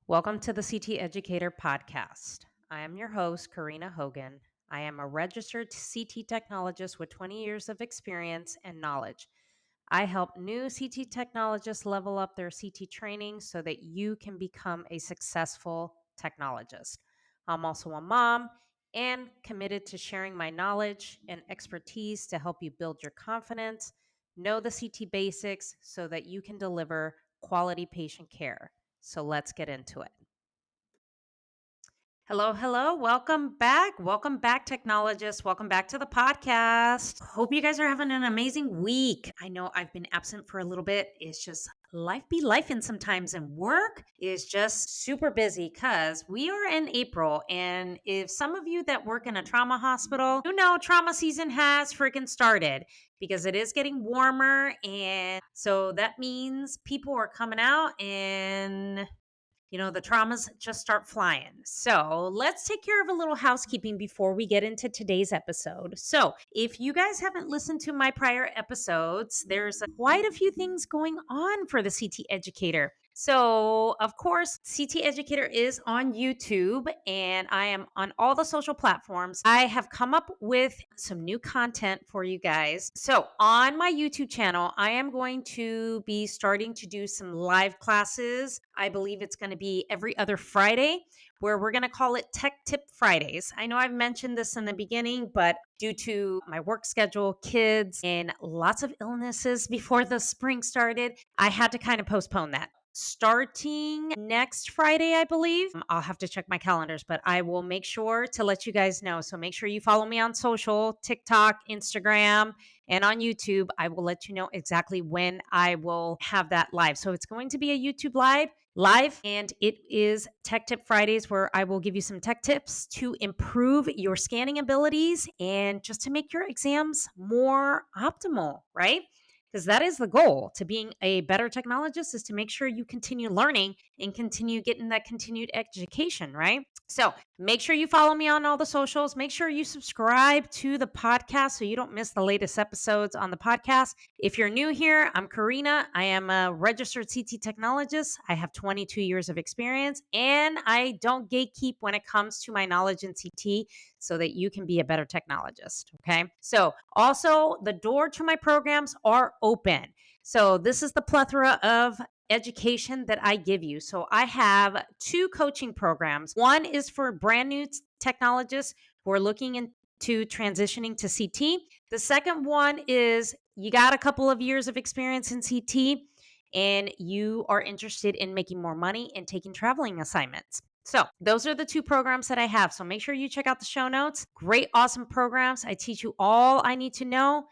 Welcome to the CT Educator Podcast. I am your host, Karina Hogan. I am a registered CT technologist with 20 years of experience and knowledge. I help new CT technologists level up their CT training so that you can become a successful technologist. I'm also a mom and committed to sharing my knowledge and expertise to help you build your confidence, know the CT basics so that you can deliver quality patient care. So let's get into it. Hello, hello. Welcome back. Welcome back, technologists. Welcome back to the podcast. Hope you guys are having an amazing week. I know I've been absent for a little bit. It's just life be lifing sometimes, and work is just super busy because we are in April. And if some of you that work in a trauma hospital, you know trauma season has freaking started because it is getting warmer. And so that means people are coming out and the traumas just start flying. So let's take care of a little housekeeping before we get into today's episode. So if you guys haven't listened to my prior episodes, there's quite a few things going on for the CT Educator. So, of course, CT Educator is on YouTube and I am on all the social platforms. I have come up with some new content for you guys. So, on my YouTube channel, I am going to be starting to do some live classes. I believe it's going to be every other Friday, where we're going to call it Tech Tip Fridays. I know I've mentioned this in the beginning, but due to my work schedule, kids, and lots of illnesses before the spring started, I had to kind of postpone that. Starting next Friday, I believe. I'll have to check my calendars, but I will make sure to let you guys know. So make sure you follow me on social, TikTok, Instagram, and on YouTube. I will let you know exactly when I will have that live. So it's going to be a YouTube live, and it is Tech Tip Fridays, where I will give you some tech tips to improve your scanning abilities and just to make your exams more optimal, right? Because that is the goal to being a better technologist, is to make sure you continue learning and continue getting that continued education, right? So make sure you follow me on all the socials. Make sure you subscribe to the podcast so you don't miss the latest episodes on the podcast. If you're new here, I'm Karina. I am a registered CT technologist. I have 22 years of experience, and I don't gatekeep when it comes to my knowledge in CT so that you can be a better technologist. Okay. So also, the door to my programs are open. So this is the plethora of education that I give you. So I have two coaching programs. One is for brand new technologists who are looking into transitioning to CT. The second one is you got a couple of years of experience in CT and you are interested in making more money and taking traveling assignments. So those are the two programs that I have. So make sure you check out the show notes. Great, awesome programs. I teach you all I need to know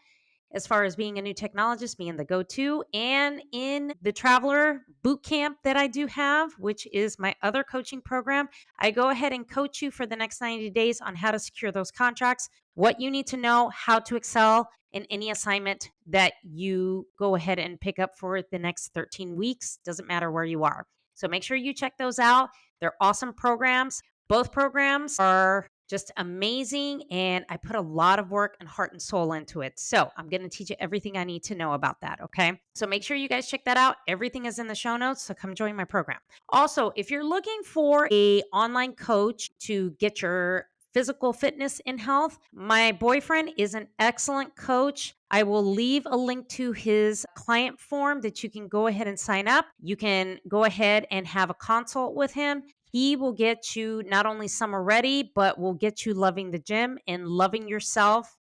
as far as being a new technologist, being the go-to, and in the Traveler Bootcamp that I do have, which is my other coaching program, I go ahead and coach you for the next 90 days on how to secure those contracts, what you need to know, how to excel in any assignment that you go ahead and pick up for the next 13 weeks. Doesn't matter where you are. So make sure you check those out. They're awesome programs. Both programs are just amazing, and I put a lot of work and heart and soul into it. So I'm going to teach you everything I need to know about that, okay? So make sure you guys check that out. Everything is in the show notes, so come join my program. Also, if you're looking for a online coach to get your physical fitness and health, my boyfriend is an excellent coach. I will leave a link to his client form that you can go ahead and sign up. You can go ahead and have a consult with him. He will get you not only summer ready, but will get you loving the gym and loving yourself,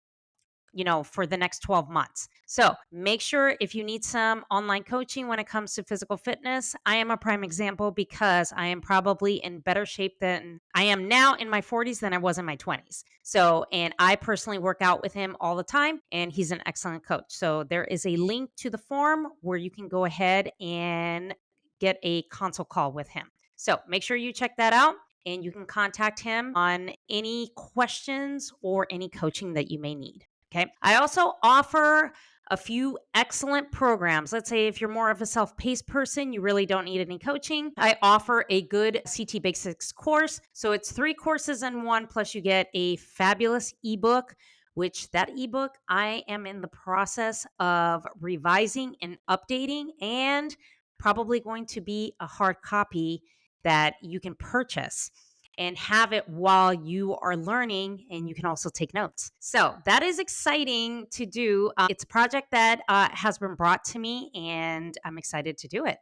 for the next 12 months. So make sure, if you need some online coaching when it comes to physical fitness, I am a prime example because I am probably in better shape than I am now in my 40s than I was in my 20s. So, and I personally work out with him all the time, and he's an excellent coach. So there is a link to the form where you can go ahead and get a consult call with him. So make sure you check that out, and you can contact him on any questions or any coaching that you may need. Okay. I also offer a few excellent programs. Let's say if you're more of a self-paced person, you really don't need any coaching. I offer a good CT Basics course. So it's 3 courses in one, plus you get a fabulous ebook, which that ebook I am in the process of revising and updating, and probably going to be a hard copy that you can purchase and have it while you are learning, and you can also take notes. So that is exciting to do. It's a project that has been brought to me, and I'm excited to do it.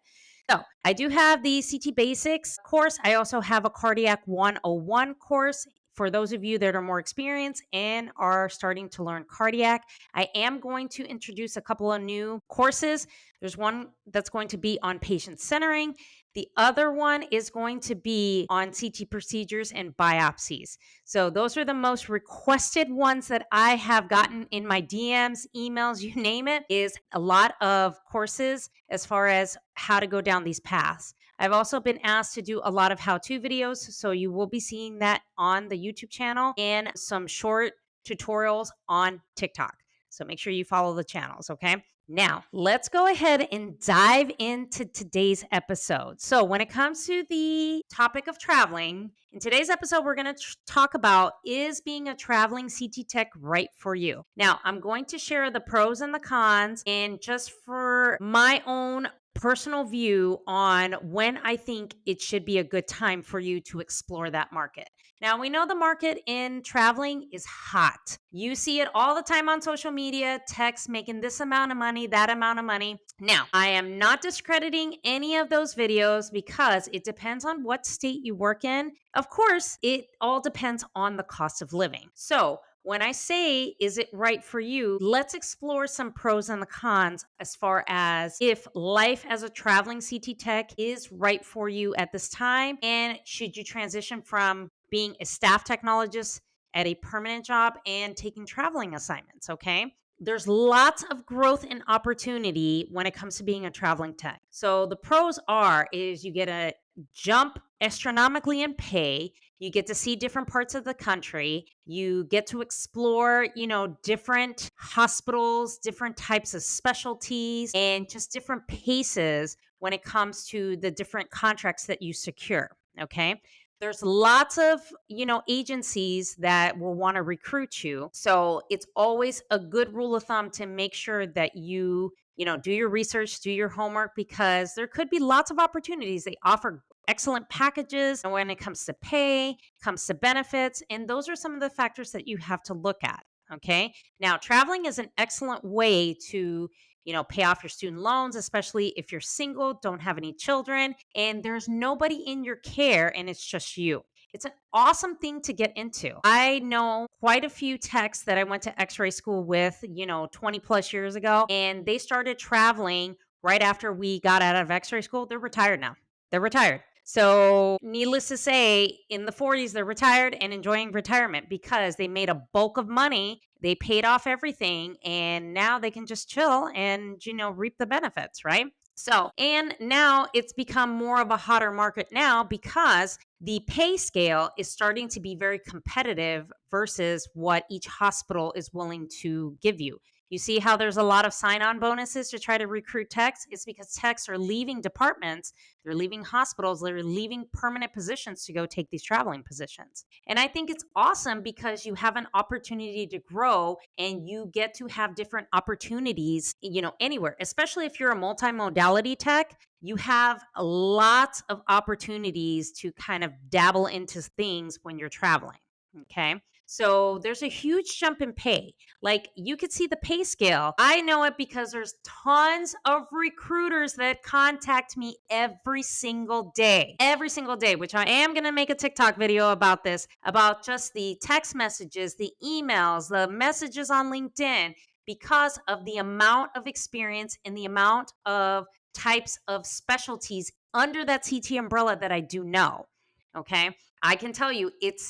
So I do have the CT Basics course. I also have a Cardiac 101 course. For those of you that are more experienced and are starting to learn cardiac, I am going to introduce a couple of new courses. There's one that's going to be on patient centering. The other one is going to be on CT procedures and biopsies. So those are the most requested ones that I have gotten in my DMs, emails, you name it, is a lot of courses as far as how to go down these paths. I've also been asked to do a lot of how-to videos, so you will be seeing that on the YouTube channel and some short tutorials on TikTok. So make sure you follow the channels, okay? Now, let's go ahead and dive into today's episode. So, when it comes to the topic of traveling, in today's episode, we're going to talk about, is being a traveling CT tech right for you? Now, I'm going to share the pros and the cons, and just for my own personal view on when I think it should be a good time for you to explore that market. Now, we know the market in traveling is hot. You see it all the time on social media, techs making this amount of money, that amount of money. Now, I am not discrediting any of those videos because it depends on what state you work in. Of course, it all depends on the cost of living. So, when I say, is it right for you? Let's explore some pros and the cons as far as if life as a traveling CT tech is right for you at this time, and should you transition from being a staff technologist at a permanent job and taking traveling assignments, okay? There's lots of growth and opportunity when it comes to being a traveling tech. So the pros is you get a jump astronomically in pay. You get to see different parts of the country. You get to explore, different hospitals, different types of specialties, and just different paces when it comes to the different contracts that you secure. Okay. There's lots of, agencies that will want to recruit you. So it's always a good rule of thumb to make sure that you do your research, do your homework, because there could be lots of opportunities. They offer excellent packages when it comes to pay, comes to benefits, and those are some of the factors that you have to look at. Okay. Now, traveling is an excellent way to pay off your student loans, especially if you're single, don't have any children, and there's nobody in your care and it's just you. It's an awesome thing to get into. I know quite a few techs that I went to x-ray school with, 20 plus years ago, and they started traveling right after we got out of x-ray school. They're retired now. They're retired. So needless to say, in the 40s, they're retired and enjoying retirement because they made a bulk of money. They paid off everything, and now they can just chill and, reap the benefits, right? So, and now it's become more of a hotter market now because the pay scale is starting to be very competitive versus what each hospital is willing to give you. You see how there's a lot of sign-on bonuses to try to recruit techs? It's because techs are leaving departments, they're leaving hospitals, they're leaving permanent positions to go take these traveling positions. And I think it's awesome because you have an opportunity to grow and you get to have different opportunities, anywhere, especially if you're a multimodality tech. You have lots of opportunities to kind of dabble into things when you're traveling. Okay. So there's a huge jump in pay. Like, you could see the pay scale. I know it because there's tons of recruiters that contact me every single day, which I am going to make a TikTok video about this, about just the text messages, the emails, the messages on LinkedIn, because of the amount of experience and the amount of types of specialties under that CT umbrella that I do know. Okay. I can tell you it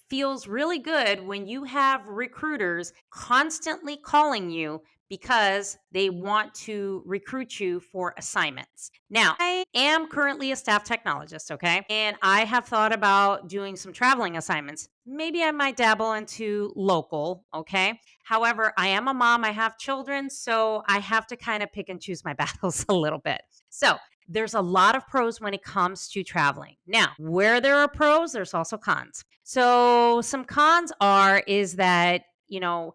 feels really good when you have recruiters constantly calling you because they want to recruit you for assignments. Now, I am currently a staff technologist, okay? And I have thought about doing some traveling assignments. Maybe I might dabble into local, okay? However, I am a mom, I have children, so I have to kind of pick and choose my battles a little bit. So, there's a lot of pros when it comes to traveling. Now, where there are pros, there's also cons. So some cons is that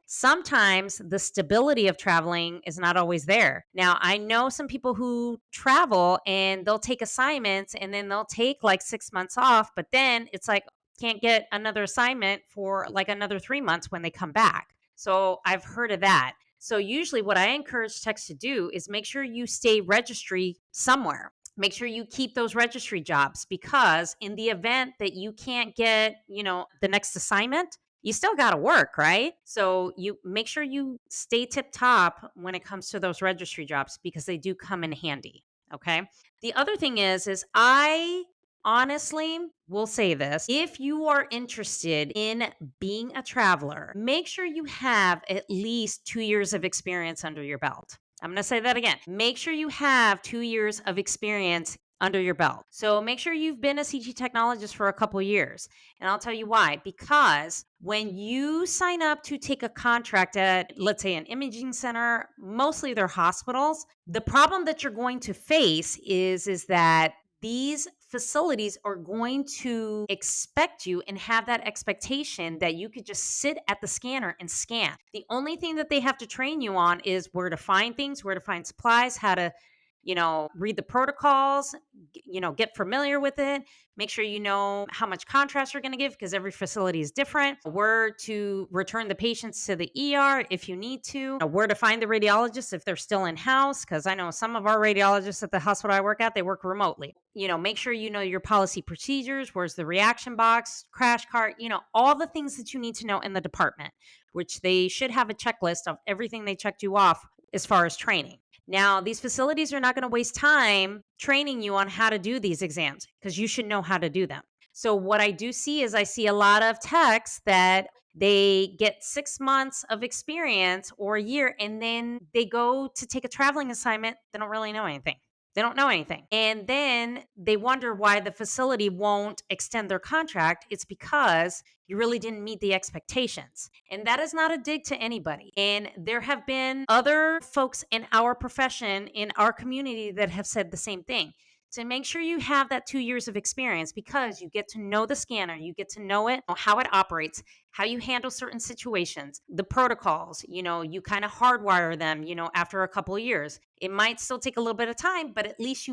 sometimes the stability of traveling is not always there. Now, I know some people who travel and they'll take assignments and then they'll take like 6 months off, but then it's like, can't get another assignment for like another 3 months when they come back. So I've heard of that. So usually what I encourage techs to do is make sure you stay registry somewhere. Make sure you keep those registry jobs, because in the event that you can't get, the next assignment, you still got to work, right? So you make sure you stay tip top when it comes to those registry jobs, because they do come in handy. Okay. The other thing is I honestly will say this: if you are interested in being a traveler, make sure you have at least 2 years of experience under your belt. I'm going to say that again. Make sure you have 2 years of experience under your belt. So make sure you've been a CT technologist for a couple years. And I'll tell you why. Because when you sign up to take a contract at, let's say, an imaging center, mostly they're hospitals, the problem that you're going to face is that these facilities are going to expect you and have that expectation that you could just sit at the scanner and scan. The only thing that they have to train you on is where to find things, where to find supplies, how to, read the protocols, get familiar with it. Make sure you know how much contrast you're going to give, because every facility is different. Where to return the patients to the ER if you need to. Where to find the radiologists if they're still in house, because I know some of our radiologists at the hospital I work at, they work remotely. Make sure you know your policy procedures. Where's the reaction box, crash cart, all the things that you need to know in the department, which they should have a checklist of everything they checked you off as far as training. Now, these facilities are not going to waste time training you on how to do these exams, because you should know how to do them. So what I do see is I see a lot of techs that they get 6 months of experience or a year, and then they go to take a traveling assignment. They don't really know anything. They don't know anything. And then they wonder why the facility won't extend their contract. It's because you really didn't meet the expectations. And that is not a dig to anybody. And there have been other folks in our profession, in our community, that have said the same thing. So make sure you have that 2 years of experience, because you get to know the scanner, you get to know it, how it operates, how you handle certain situations, the protocols, you kind of hardwire them, after a couple of years. It might still take a little bit of time, but at least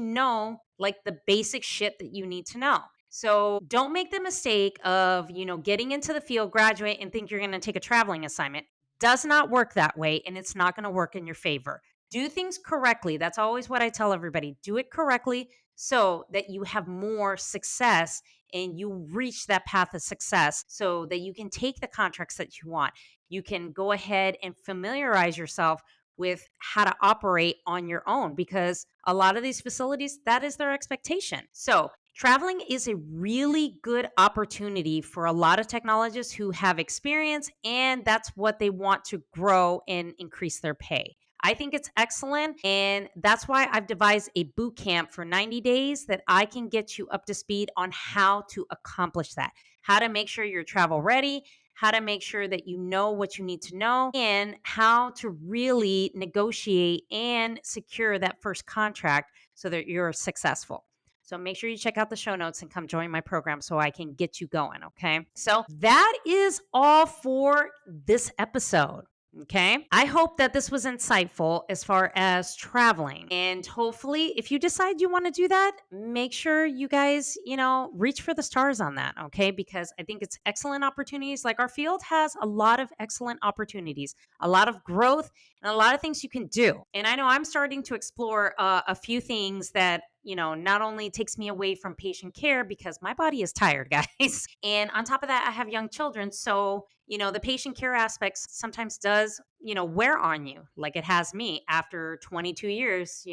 like the basic shit that you need to know. So don't make the mistake of, getting into the field, graduate, and think you're going to take a traveling assignment. Does not work that way, and it's not going to work in your favor. Do things correctly. That's always what I tell everybody. Do it correctly so that you have more success and you reach that path of success, so that you can take the contracts that you want. You can go ahead and familiarize yourself with how to operate on your own, because a lot of these facilities, that is their expectation. So traveling is a really good opportunity for a lot of technologists who have experience, and that's what they want to grow and increase their pay. I think it's excellent, and that's why I've devised a boot camp for 90 days that I can get you up to speed on how to accomplish that, how to make sure you're travel ready, how to make sure that you know what you need to know, and how to really negotiate and secure that first contract so that you're successful. So make sure you check out the show notes and come join my program so I can get you going, okay? So that is all for this episode. Okay. I hope that this was insightful as far as traveling. And hopefully, if you decide you want to do that, make sure you guys, reach for the stars on that. Okay. Because I think it's excellent opportunities. Like, our field has a lot of excellent opportunities, a lot of growth, and a lot of things you can do. And I know I'm starting to explore a few things that, not only takes me away from patient care, because my body is tired, guys. And on top of that, I have young children. So, the patient care aspects sometimes does, wear on you, like it has me after 22 years,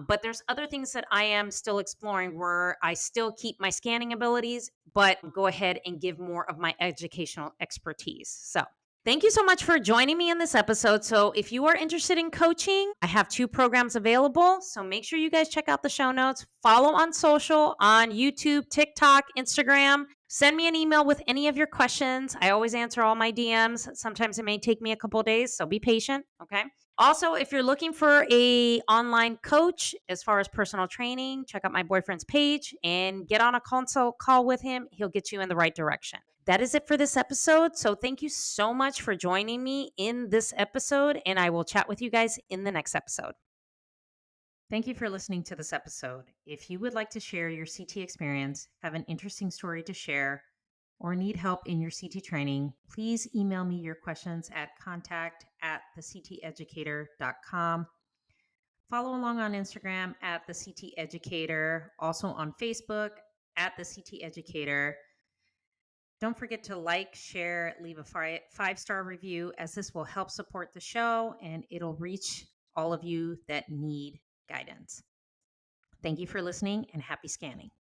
But there's other things that I am still exploring, where I still keep my scanning abilities, but go ahead and give more of my educational expertise. So thank you so much for joining me in this episode. So if you are interested in coaching, I have 2 programs available. So make sure you guys check out the show notes. Follow on social, on YouTube, TikTok, Instagram. Send me an email with any of your questions. I always answer all my DMs. Sometimes it may take me a couple of days, so be patient, okay? Also, if you're looking for a online coach as far as personal training, check out my boyfriend's page and get on a consult call with him. He'll get you in the right direction. That is it for this episode. So thank you so much for joining me in this episode, and I will chat with you guys in the next episode. Thank you for listening to this episode. If you would like to share your CT experience, have an interesting story to share, or need help in your CT training, please email me your questions at contact@thecteducator.com. Follow along on Instagram at the CT Educator, also on Facebook at the CT Educator. Don't forget to like, share, leave a 5-star review, as this will help support the show and it'll reach all of you that need guidance. Thank you for listening and happy scanning.